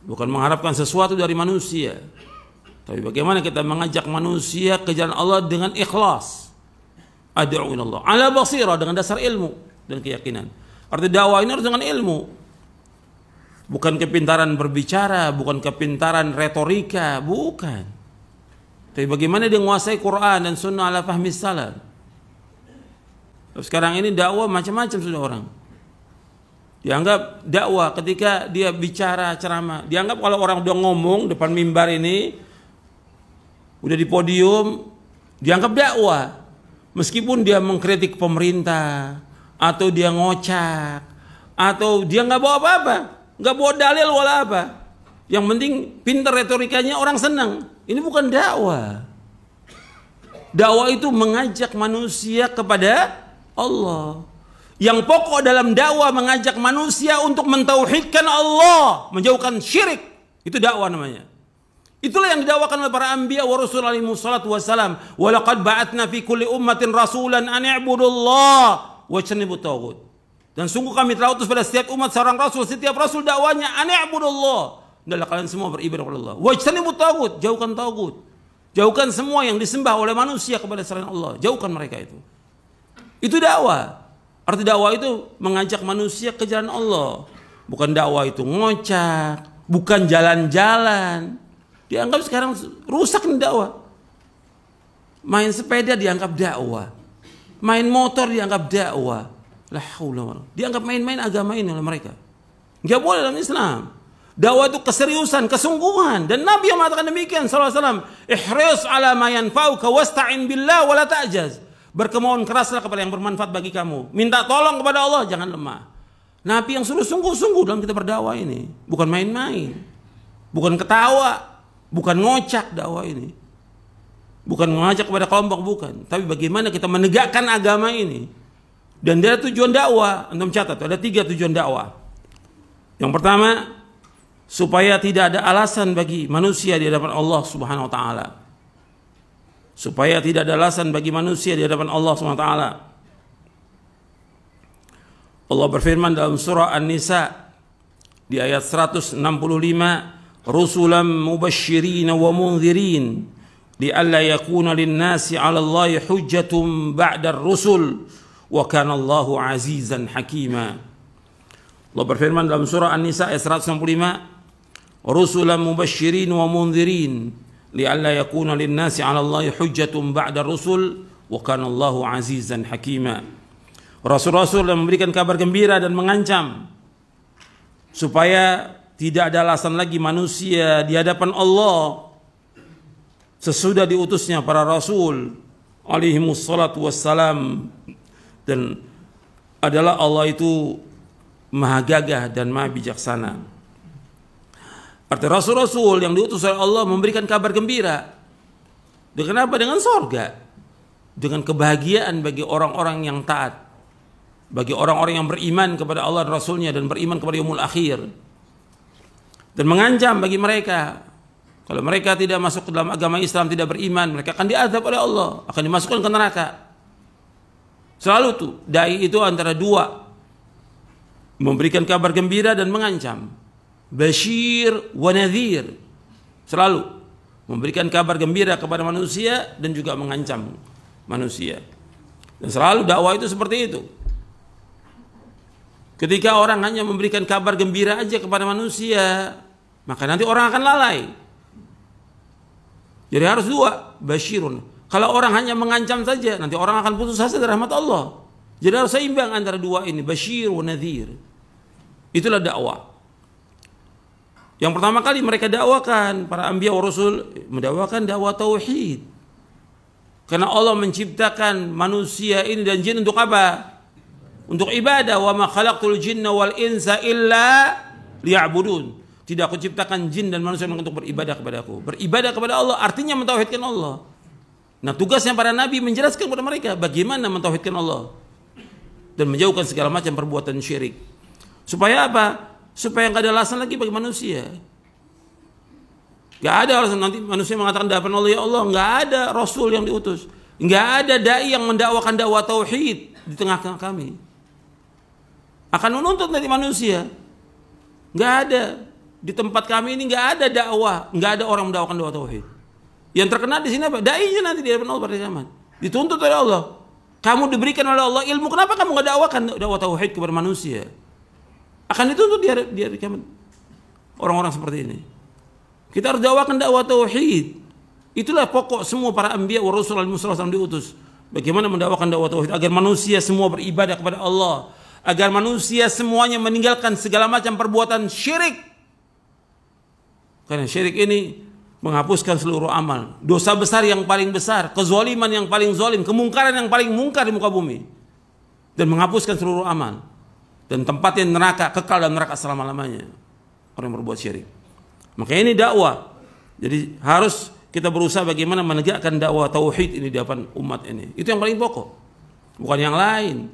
bukan mengharapkan sesuatu dari manusia. Tapi bagaimana kita mengajak manusia ke jalan Allah dengan ikhlas. Ad'u ilallah ala basirah, dengan dasar ilmu dan keyakinan. Arti dakwah ini harus dengan ilmu. Bukan kepintaran berbicara, bukan kepintaran retorika, bukan. Tapi bagaimana dia menguasai Quran dan sunnah ala fahmi salaf. Sekarang ini dakwah macam-macam sudah orang. Dianggap dakwah ketika dia bicara ceramah. Dianggap kalau orang udah ngomong depan mimbar ini, udah di podium, dianggap dakwah. Meskipun dia mengkritik pemerintah, atau dia ngocak, atau dia nggak bawa apa-apa, nggak bawa dalil wala apa. Yang penting pintar retorikanya, orang senang. Ini bukan dakwah. Dakwah itu mengajak manusia kepada Allah. Yang pokok dalam dakwah mengajak manusia untuk mentauhidkan Allah, menjauhkan syirik. Itu dakwah namanya. Itulah yang didakwakan oleh para anbiya wa rasul alaihi wassalatu wassalam. Wa laqad ba'atna fi kulli ummatin rasulan an i'budullah wajtanibut taghut. Dan sungguh kami telah utus pada setiap umat seorang rasul, setiap rasul dakwanya an i'budullah. Hendaklah kalian semua beribadah kepada Allah. Wajtanibut taghut, jauhkan taghut. Jauhkan semua yang disembah oleh manusia kepada selain Allah. Jauhkan mereka itu. Itu dakwah. Arti dakwah itu mengajak manusia ke jalan Allah. Bukan dakwah itu ngocak, bukan jalan-jalan. Dianggap sekarang rusak nih dakwah. Main sepeda dianggap dakwah. Main motor dianggap dakwah. La haula wala. Dianggap main-main agama ini oleh mereka. Enggak boleh dalam Islam. Dakwah itu keseriusan, kesungguhan. Dan Nabi yang mengatakan demikian sallallahu alaihi wasallam, ihris ala ma yanfa'uka wasta'in billah wa la ta'jaz. Berkemauan keraslah kepada yang bermanfaat bagi kamu. Minta tolong kepada Allah, jangan lemah. Nabi yang suruh sungguh-sungguh dalam kita berdakwah ini. Bukan main-main. Bukan ketawa. Bukan ngocak dakwah ini. Bukan mengajak kepada kelompok, bukan. Tapi bagaimana kita menegakkan agama ini. Dan dia tujuan dakwah. Antum catat, ada 3 tujuan dakwah. Yang pertama, supaya tidak ada alasan bagi manusia di hadapan Allah Subhanahu wa taala. Supaya tidak ada alasan bagi manusia di hadapan Allah Subhanahu wa taala. Allah berfirman dalam surah An-Nisa di ayat 165, rusulan mubasysyirin wa mundzirin li'alla yakuna lin-nasi 'ala Allahi hujjatun ba'da ar-rusul wa kana Allahu 'azizan hakima. Allah berfirman dalam surah An-Nisa ayat 165, rusulan mubasysyirin wa mundzirin li'alla yakuna lin-nasi 'ala Allahi hujjatun ba'da ar-rusul wa kana Allahu 'azizan hakima. Rasul-rasul yang memberikan kabar gembira dan mengancam supaya tidak ada alasan lagi manusia di hadapan Allah sesudah diutusnya para rasul alaihi wassalatu wassalam. Dan adalah Allah itu maha gagah dan maha bijaksana. Arti rasul-rasul yang diutus oleh Allah memberikan kabar gembira. Dengan apa? Dengan sorga. Dengan kebahagiaan bagi orang-orang yang taat. Bagi orang-orang yang beriman kepada Allah dan Rasulnya dan beriman kepada yaumul akhir. Dan mengancam bagi mereka, kalau mereka tidak masuk ke dalam agama Islam, tidak beriman, mereka akan diazab oleh Allah, akan dimasukkan ke neraka. Selalu tuh dai itu antara dua, memberikan kabar gembira dan mengancam. Basyir wa nadhir. Selalu memberikan kabar gembira kepada manusia dan juga mengancam manusia. Dan selalu dakwah itu seperti itu. Ketika orang hanya memberikan kabar gembira aja kepada manusia, maka nanti orang akan lalai. Jadi harus dua, basyirun. Kalau orang hanya mengancam saja, nanti orang akan putus asa dari rahmat Allah. Jadi harus seimbang antara dua ini, basyir wa nadhir. Itulah dakwah. Yang pertama kali mereka dakwakan, para anbiya wa rasul mendakwakan dakwah tauhid. Karena Allah menciptakan manusia ini dan jin untuk apa? Untuk ibadah. Wa ma khalaqtul jinna wal insa illa liya'budun. Tidak aku ciptakan jin dan manusia untuk beribadah kepadaku. Beribadah kepada Allah artinya mentauhidkan Allah. Nah, tugasnya para nabi menjelaskan kepada mereka bagaimana mentauhidkan Allah dan menjauhkan segala macam perbuatan syirik. Supaya apa? Supaya enggak ada alasan lagi bagi manusia. Enggak ada alasan nanti manusia mengatakan di hadapan Allah, ya Allah, enggak ada rasul yang diutus. Enggak ada dai yang mendakwakan dakwah tauhid di tengah-tengah kami. Akan menuntut nanti manusia. Enggak ada di tempat kami ini nggak ada dakwah, nggak ada orang mendakwakan dakwah tauhid. Yang terkenal di sini apa? Dai-nya nanti di hadapan Allah pada zaman. Dituntut oleh Allah. Kamu diberikan oleh Allah ilmu, kenapa kamu nggak dakwakan dakwah tauhid kepada manusia? Akan dituntut di hari kiamat orang-orang seperti ini. Kita harus dakwakan dakwah tauhid. Itulah pokok semua para anbiya wa rasul al-mursalin diutus. Bagaimana mendakwakan dakwah tauhid agar manusia semua beribadah kepada Allah, agar manusia semuanya meninggalkan segala macam perbuatan syirik. Karena syirik ini menghapuskan seluruh amal. Dosa besar yang paling besar, kezaliman yang paling zalim, kemungkaran yang paling mungkar di muka bumi, dan menghapuskan seluruh amal. Dan tempatnya neraka, kekal dalam neraka selama-lamanya orang yang berbuat syirik. Makanya ini dakwah. Jadi harus kita berusaha bagaimana menegakkan dakwah tauhid ini di depan umat ini. Itu yang paling pokok, bukan yang lain.